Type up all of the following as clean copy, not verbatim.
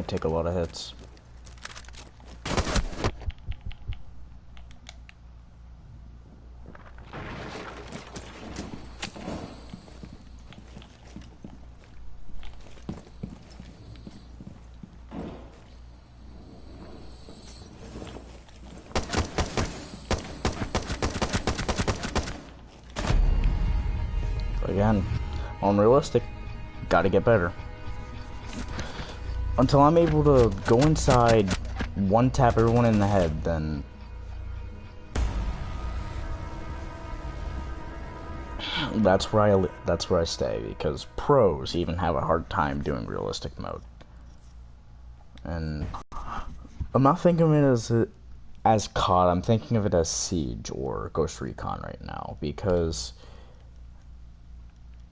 take a lot of hits. Again, unrealistic. Gotta get better. Until I'm able to go inside, one tap everyone in the head, then that's where I stay, because pros even have a hard time doing realistic mode. And I'm not thinking of it as COD. I'm thinking of it as Siege or Ghost Recon right now, because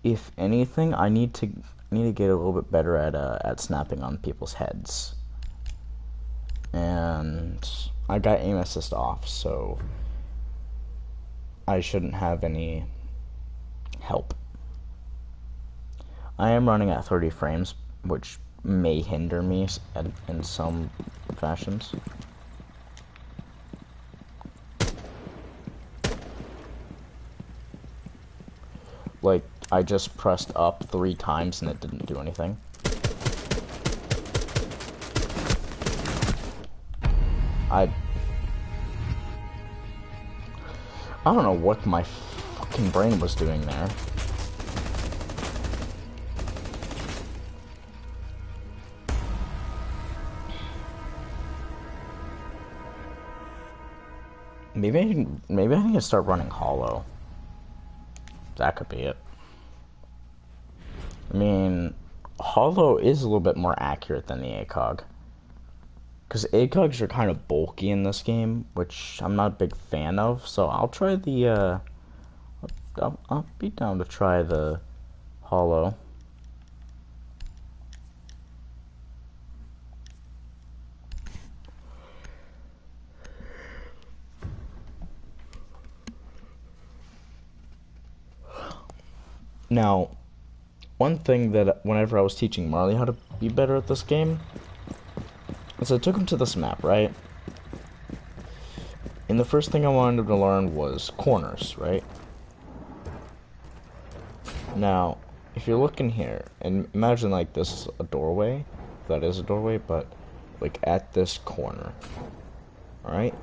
if anything, I need to get a little bit better at snapping on people's heads. And I got aim assist off, so I shouldn't have any help. I am running at 30 frames, which may hinder me in some fashions. Like, I just pressed up 3 times and it didn't do anything. I don't know what my fucking brain was doing there. Maybe I need to start running Hollow. That could be it. I mean, Hollow is a little bit more accurate than the ACOG. Because ACOGs are kind of bulky in this game, which I'm not a big fan of, so I'll try the, I'll be down to try the Hollow. Now, one thing that whenever I was teaching Marley how to be better at this game, is I took him to this map, right? And the first thing I wanted him to learn was corners, right? Now, if you're looking here, and imagine like this is a doorway, that is a doorway, but like at this corner, alright?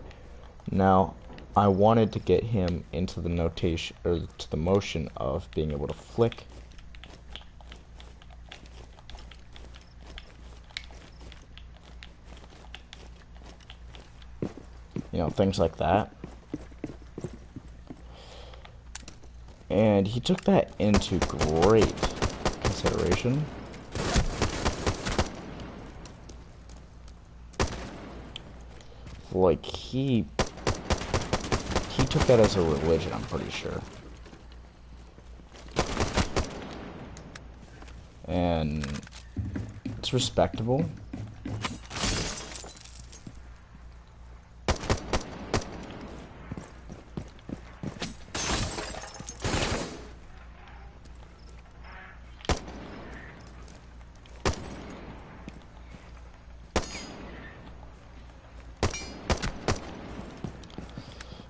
Now, I wanted to get him into the notation, or to the motion of being able to flick. You know, things like that. And he took that into great consideration. Like, he took that as a religion, I'm pretty sure. And it's respectable.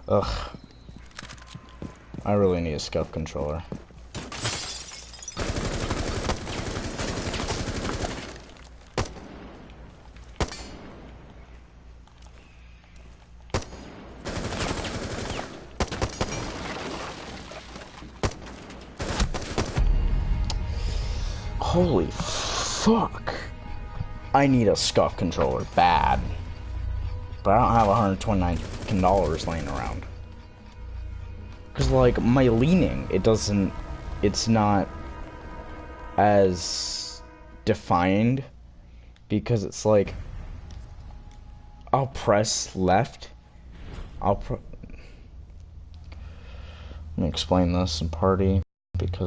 Ugh. I really need a scuff controller. Holy fuck. I need a scuff controller bad. But I don't have $129 laying around. Because, like, my leaning, it's not as defined. Because it's like, I'll press left. Let me explain this in party. Because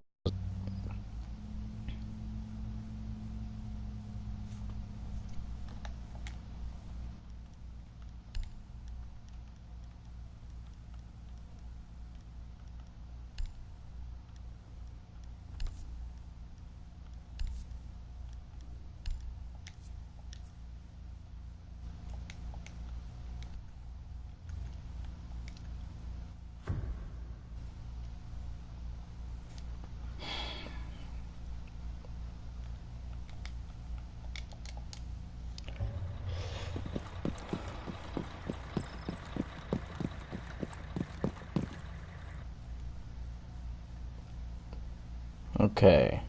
Okay.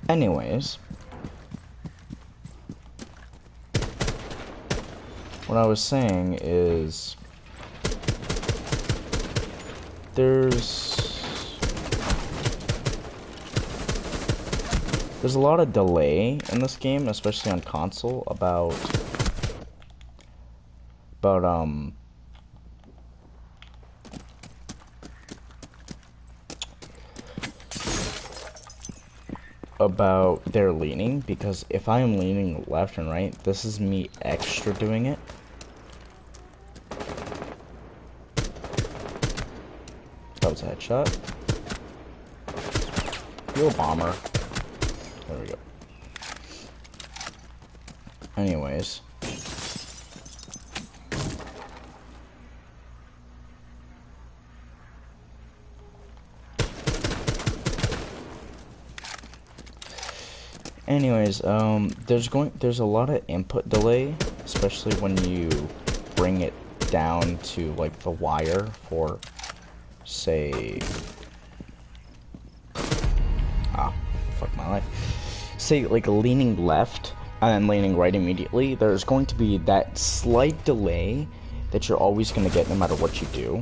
Anyways, what I was saying is there's a lot of delay in this game, especially on console, about their leaning, because if I am leaning left and right, this is me extra doing it. That was a headshot. You're a bomber. There we go. Anyways. There's a lot of input delay, especially when you bring it down to like the wire for, say, fuck my life. Say like leaning left and then leaning right immediately. There's going to be that slight delay that you're always going to get no matter what you do.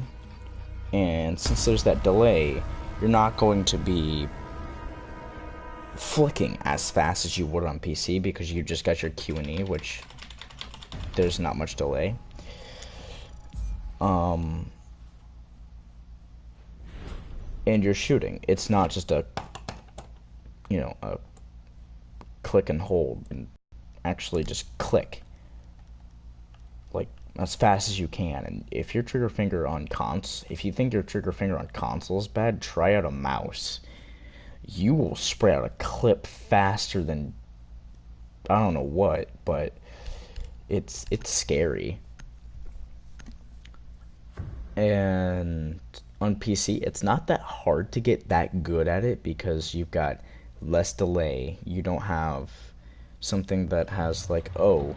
And since there's that delay, you're not going to be flicking as fast as you would on PC because you just got your Q&E, which there's not much delay. And you're shooting. It's not just a click and hold, and actually just click like as fast as you can. And if your trigger finger on if you think your trigger finger on console is bad, try out a mouse. You will spray out a clip faster than I don't know what, but it's scary. And on PC, it's not that hard to get that good at it because you've got less delay. You don't have something that has like, oh,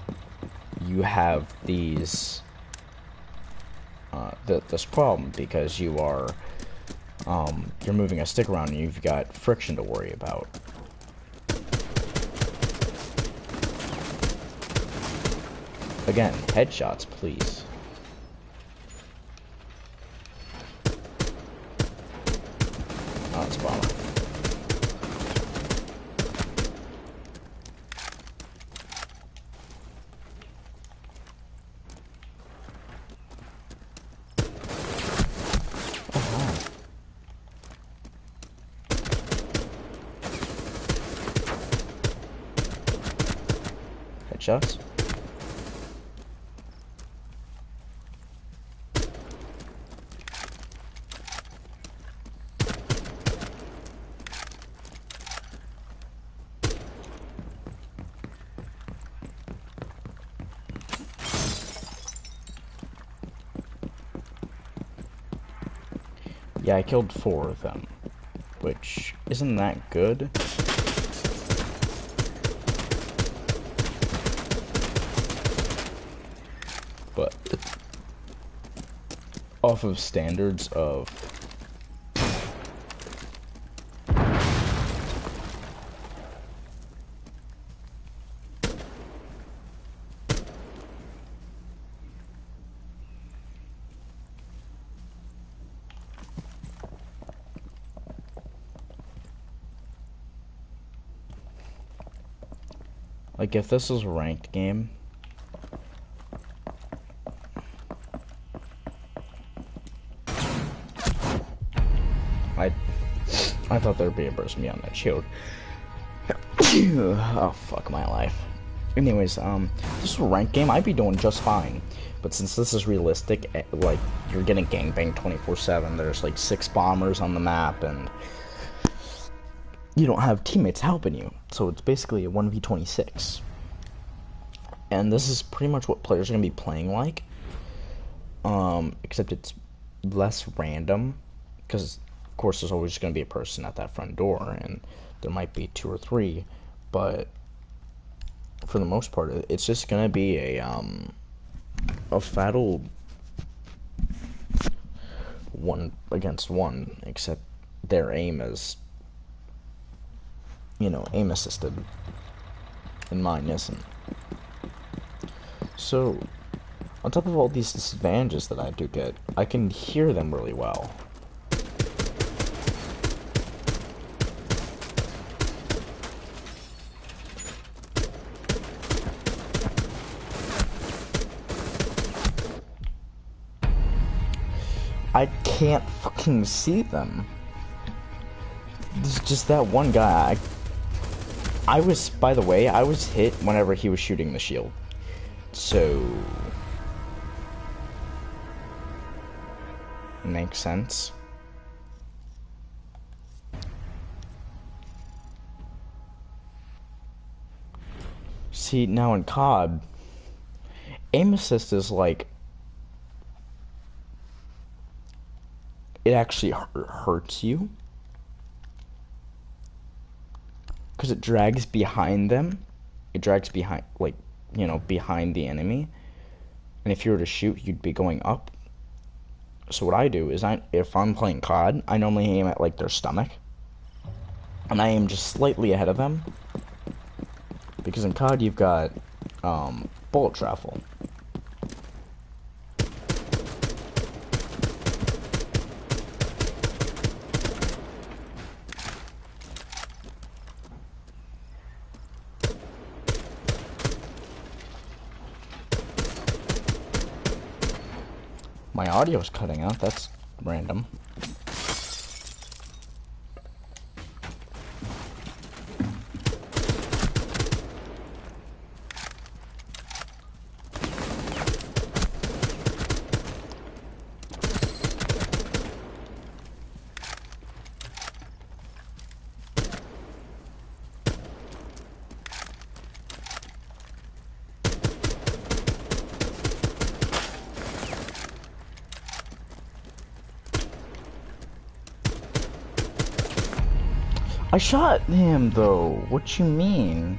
you have these this problem because you are you're moving a stick around and you've got friction to worry about. Again, headshots, please. Oh, it's a bomber. Headshots. Yeah, I killed 4 of them, which isn't that good. But off of standards of like, if this was a ranked game, I thought there'd be a burst me on that shield. Oh, fuck my life. Anyways, this is a ranked game, I'd be doing just fine. But since this is realistic, like, you're getting gangbanged 24/7, there's like 6 bombers on the map, and you don't have teammates helping you. So it's basically a 1v26. And this is pretty much what players are going to be playing like. Except it's less random, because of course there's always going to be a person at that front door, and there might be 2 or 3, but for the most part it's just going to be a fatal 1 against 1, except their aim is you know, aim assisted, and mine isn't. So, on top of all these disadvantages that I do get, I can hear them really well. I can't fucking see them. There's just that one guy. I was, by the way, I was hit whenever he was shooting the shield. So... makes sense. See, now in COD, aim assist is like... it actually hurts you. Because it drags behind them. It drags behind, like, you know, behind the enemy. And if you were to shoot, you'd be going up. So what I do is, if I'm playing COD, I normally aim at, like, their stomach. And I aim just slightly ahead of them. Because in COD, you've got, bullet travel. My audio's cutting out, that's random. I shot him, though. What you mean?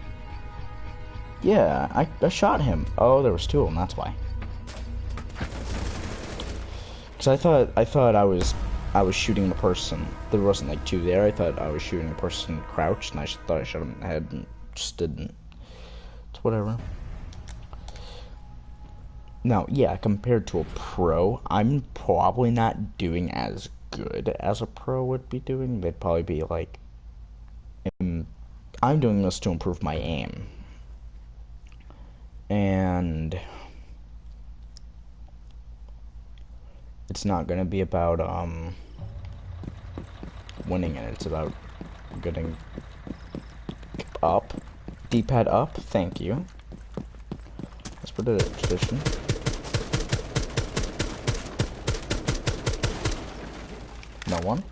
Yeah, I shot him. Oh, there was two of them, that's why. Because I thought I was shooting the person. There wasn't, like, two there. I thought I was shooting the person crouched, and I thought I shot him in the head, and just didn't. It's whatever. Now, yeah, compared to a pro, I'm probably not doing as good as a pro would be doing. They'd probably be, like... I'm doing this to improve my aim. And it's not going to be about winning it. It's about getting up. D-pad up. Thank you. Let's put it in tradition. No one.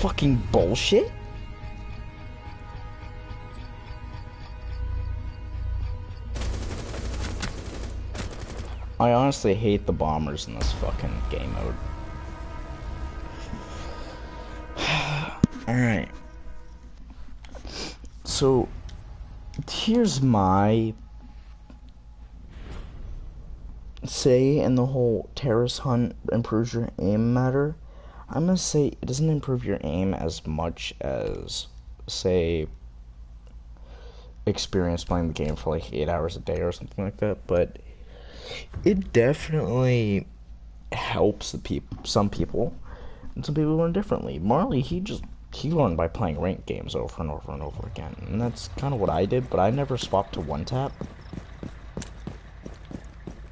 Fucking bullshit. I honestly hate the bombers in this fucking game mode. Alright. So, here's my say in the whole terrorist hunt improves your aim matter. I'm gonna say it doesn't improve your aim as much as, say, experience playing the game for like 8 hours a day or something like that, but it definitely helps some people, and some people learn differently. Marley, he learned by playing ranked games over and over and over again, and that's kind of what I did, but I never swapped to one tap.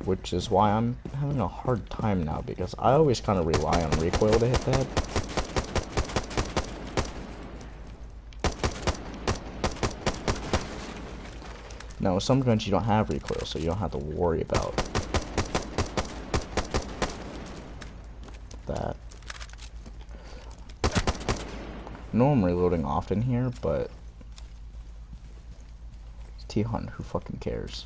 Which is why I'm having a hard time now, because I always kind of rely on recoil to hit that. Now, with some guns you don't have recoil, so you don't have to worry about that. I know I'm reloading often here, but it's T-Hunt, who fucking cares?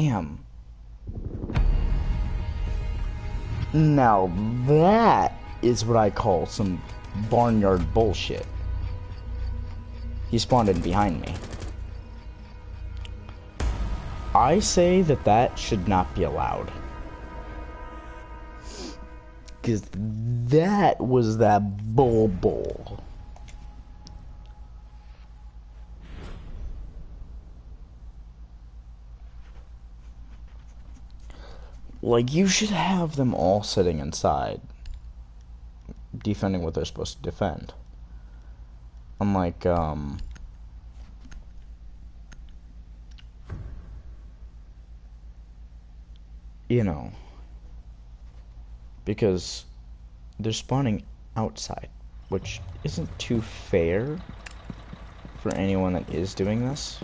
Damn. Now that is what I call some barnyard bullshit. He spawned in behind me. I say that that should not be allowed. Because that was that bull. Like, you should have them all sitting inside, defending what they're supposed to defend. Unlike, you know, because they're spawning outside, which isn't too fair for anyone that is doing this.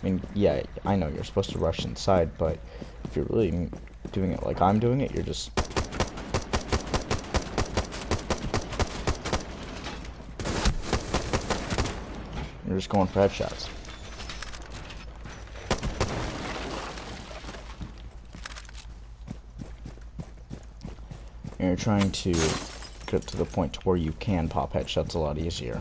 I mean, yeah, I know you're supposed to rush inside, but if you're really doing it like I'm doing it, you're just... You're just going for headshots. And you're trying to get to the point to where you can pop headshots a lot easier.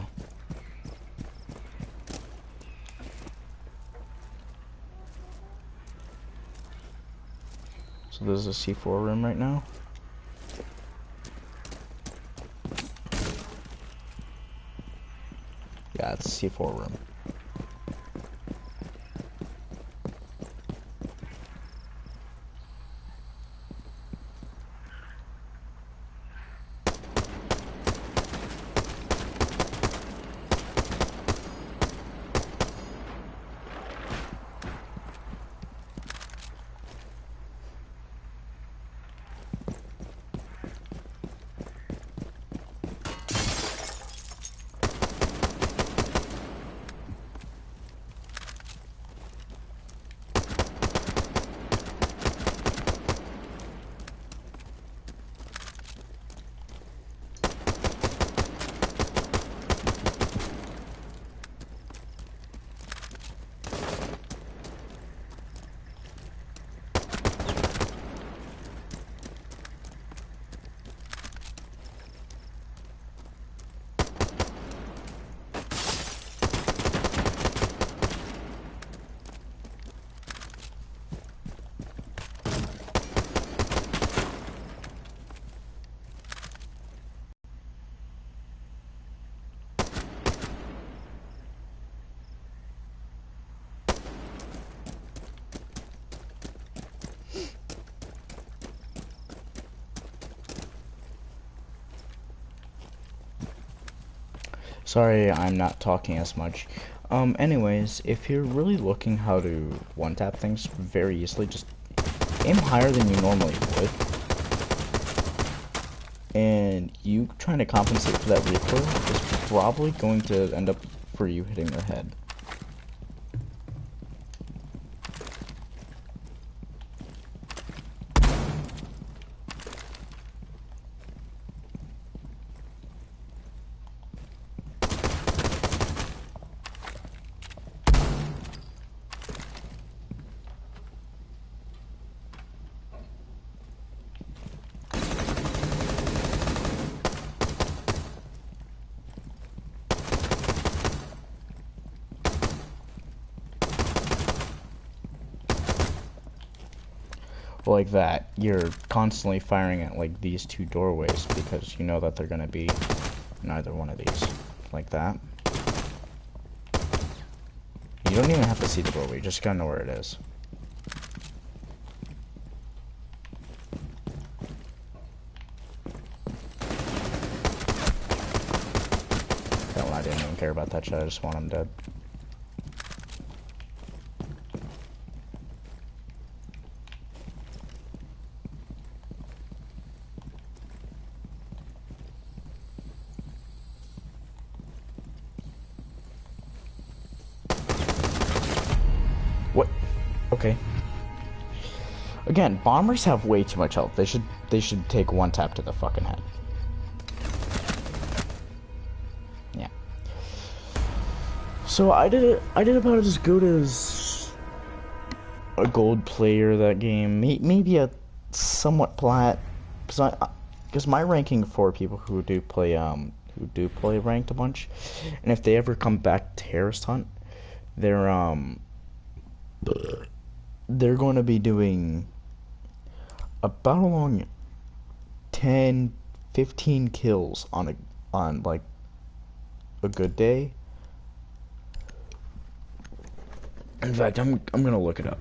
So there's a C4 room right now. Yeah, it's a C4 room. Sorry, I'm not talking as much. Anyways, if you're really looking how to one-tap things very easily, just aim higher than you normally would. And you trying to compensate for that recoil is probably going to end up for you hitting their head. Like that, you're constantly firing at like these two doorways because you know that they're gonna be in either one of these. Like that. You don't even have to see the doorway, you just gotta know where it is. Can't lie, I didn't even care about that shit, I just want him dead. What? Okay. Again, bombers have way too much health. They should take one tap to the fucking head. Yeah. So I did about as good as a gold player that game. Maybe a somewhat plat, because my ranking for people who do play ranked a bunch, and if they ever come back to Terrorist Hunt, they're they're going to be doing about along 10, 15 kills on like a good day. In fact, I'm gonna look it up.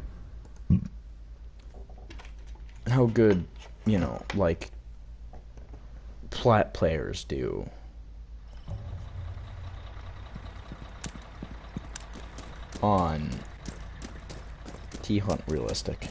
How good, you know, like plat players do. On T-Hunt Realistic.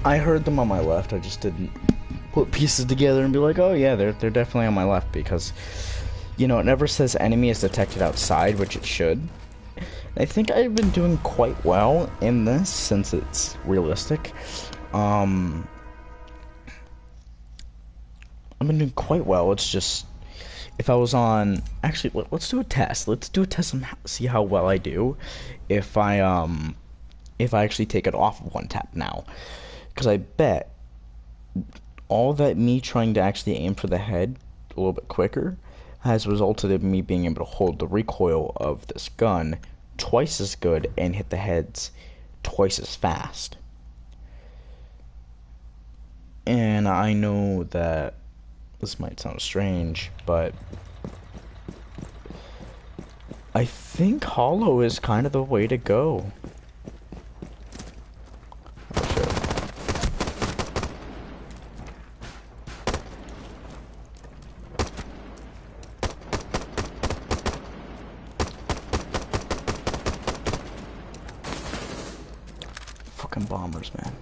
I heard them on my left. I just didn't put pieces together and be like, oh yeah, they're definitely on my left, because, you know, it never says enemy is detected outside, which it should. I think I've been doing quite well in this since it's realistic. I've been doing quite well. It's just, if I was on, actually, let's do a test. Let's do a test and see how well I do if I actually take it off of one tap now. Because I bet all that me trying to actually aim for the head a little bit quicker has resulted in me being able to hold the recoil of this gun twice as good and hit the heads twice as fast. And I know that this might sound strange, but I think Hollow is kind of the way to go. Fucking bombers, man.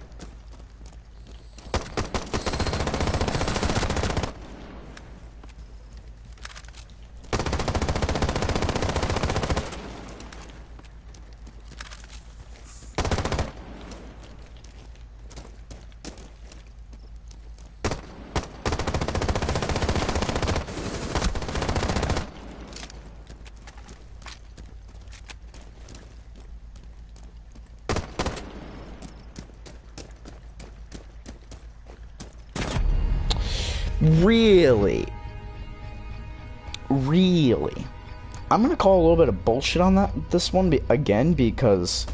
Really, I'm gonna call a little bit of bullshit on this one again, because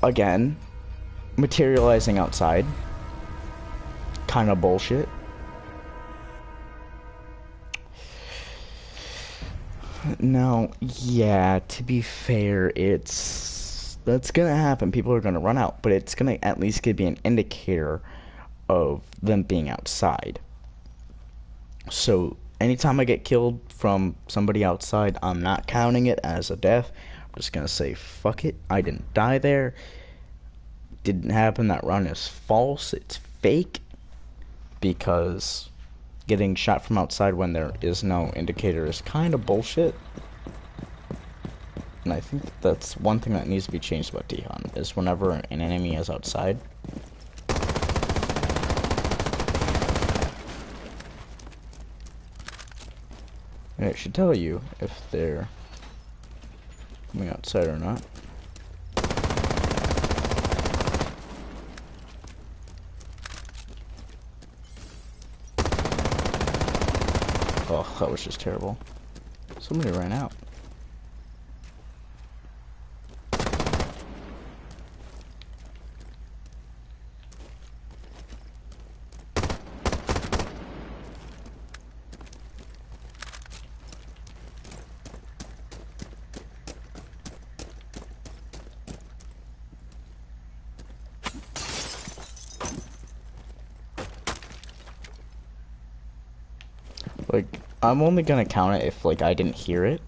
again, materializing outside, kind of bullshit. Now, yeah, to be fair, that's gonna happen. People are gonna run out, but it's gonna at least give me an indicator of them being outside. So anytime I get killed from somebody outside, I'm not counting it as a death. I'm just gonna say, fuck it, I didn't die there. Didn't happen. That run is false. It's fake. Because getting shot from outside when there is no indicator is kind of bullshit. And I think that's one thing that needs to be changed about D-Hunt, is whenever an enemy is outside, and it should tell you if they're coming outside or not. Oh, that was just terrible. Somebody ran out. Like, I'm only gonna count it if, like, I didn't hear it.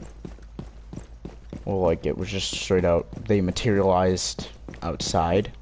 Or, like, it was just straight out, they materialized outside.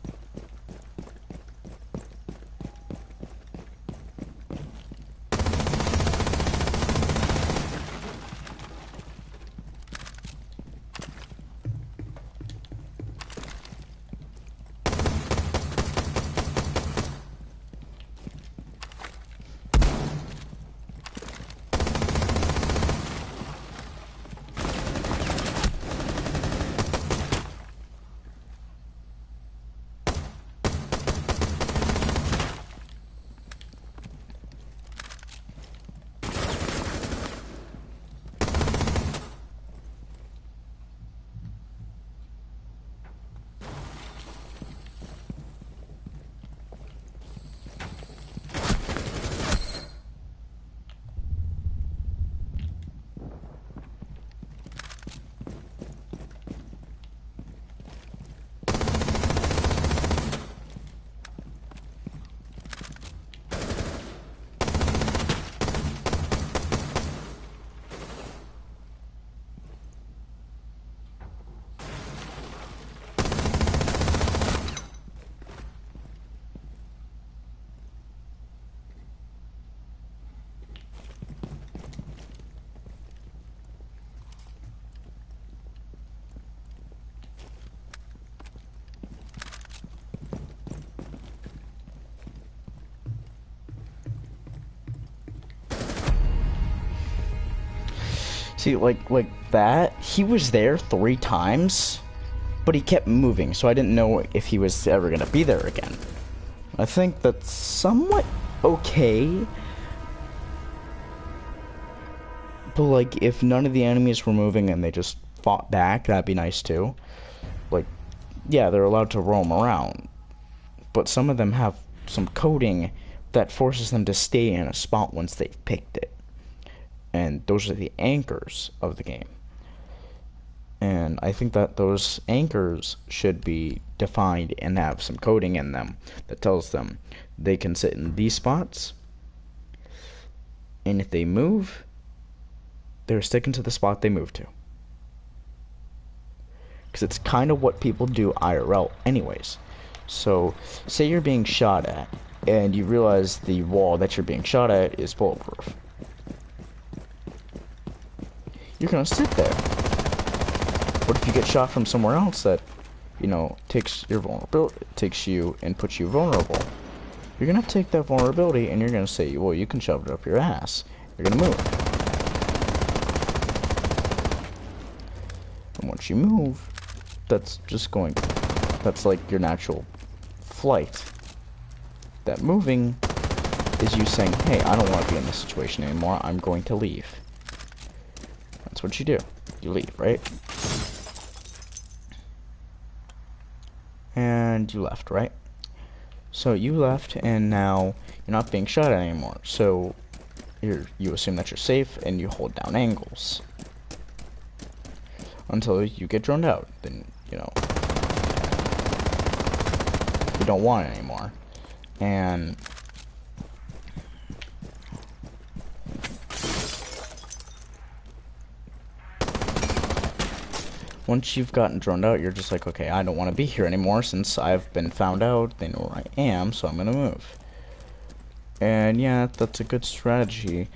See, like that, he was there 3 times, but he kept moving, so I didn't know if he was ever gonna be there again. I think that's somewhat okay. But, like, if none of the enemies were moving and they just fought back, that'd be nice too. Like, yeah, they're allowed to roam around, but some of them have some coding that forces them to stay in a spot once they've picked it. And those are the anchors of the game. And I think that those anchors should be defined and have some coding in them that tells them they can sit in these spots, and if they move, they're sticking to the spot they move to. Because it's kind of what people do IRL anyways. So, say you're being shot at, and you realize the wall that you're being shot at is bulletproof. You're gonna sit there. But if you get shot from somewhere else that, you know, takes your vulnerability, takes you and puts you vulnerable, you're gonna take that vulnerability and you're gonna say, well, you can shove it up your ass. You're gonna move. And once you move, that's like your natural flight. That moving is you saying, hey, I don't want to be in this situation anymore. I'm going to leave. That's what you do. You leave, right? And you left, right? So you left, and now you're not being shot at anymore. So you assume that you're safe, and you hold down angles until you get droned out. Then, you know, you don't want it anymore. And once you've gotten droned out, you're just like, okay, I don't want to be here anymore since I've been found out. They know where I am, so I'm gonna move. And yeah, that's a good strategy,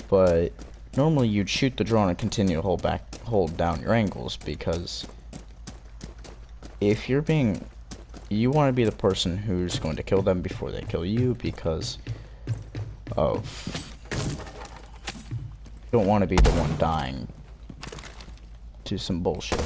but normally you'd shoot the drone and continue to hold down your angles, because if you're being, you want to be the person who's going to kill them before they kill you, because of, you don't want to be the one dying to some bullshit.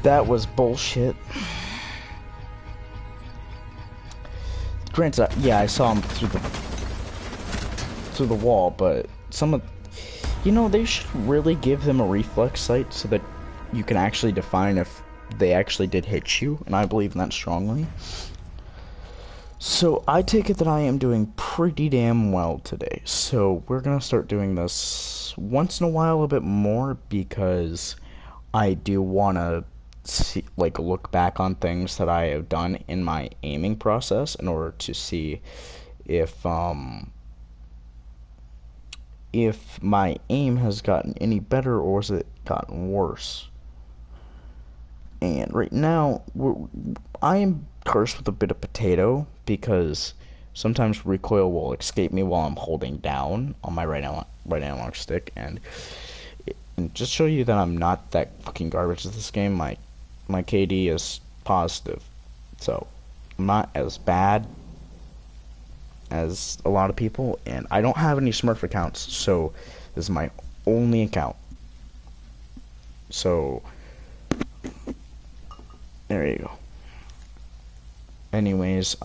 That was bullshit. Granted, yeah, I saw him through the wall, but some of, you know, they should really give them a reflex sight so that you can actually define if they actually did hit you, and I believe in that strongly. So I take it that I am doing pretty damn well today. So we're gonna start doing this once in a while a bit more, because I do wanna see, like, look back on things that I have done in my aiming process in order to see if my aim has gotten any better or has it gotten worse. And right now, I am cursed with a bit of potato, because sometimes recoil will escape me while I'm holding down on my right analog stick, and just show you that I'm not that fucking garbage at this game. My KD is positive, so I'm not as bad as a lot of people, and I don't have any Smurf accounts, so this is my only account. So there you go. Anyways,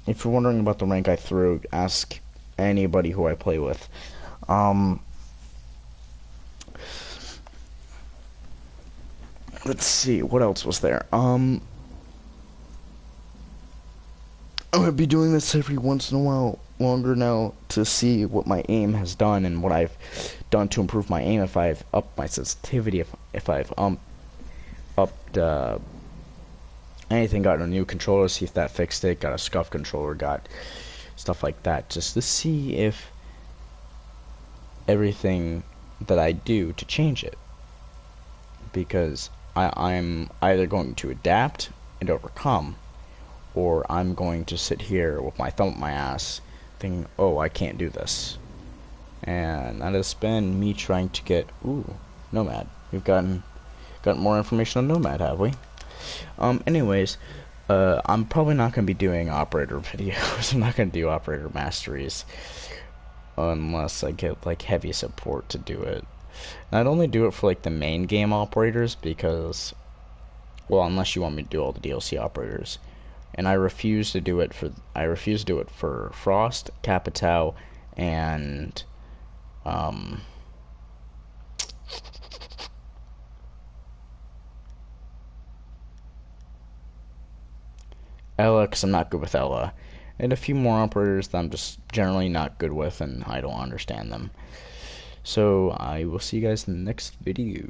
if you're wondering about the rank I threw, ask anybody who I play with. Let's see, what else was there? I'm gonna be doing this every once in a while longer now to see what my aim has done and what I've done to improve my aim, if I've upped my sensitivity, if I've upped anything, got a new controller, see if that fixed it, got a scuff controller, got stuff like that, just to see if everything that I do to change it, because I'm either going to adapt and overcome, or I'm going to sit here with my thumb up my ass thinking, oh, I can't do this. And that has been me trying to get, ooh, Nomad. We've gotten more information on Nomad, have we? Anyways, I'm probably not going to be doing operator videos. I'm not going to do operator masteries unless I get, like, heavy support to do it. And I'd only do it for, like, the main game operators, because, well, unless you want me to do all the DLC operators. And I refuse to do it for Frost, Capitao, and Ela, because I'm not good with Ela, and a few more operators that I'm just generally not good with, and I don't understand them. So I will see you guys in the next video.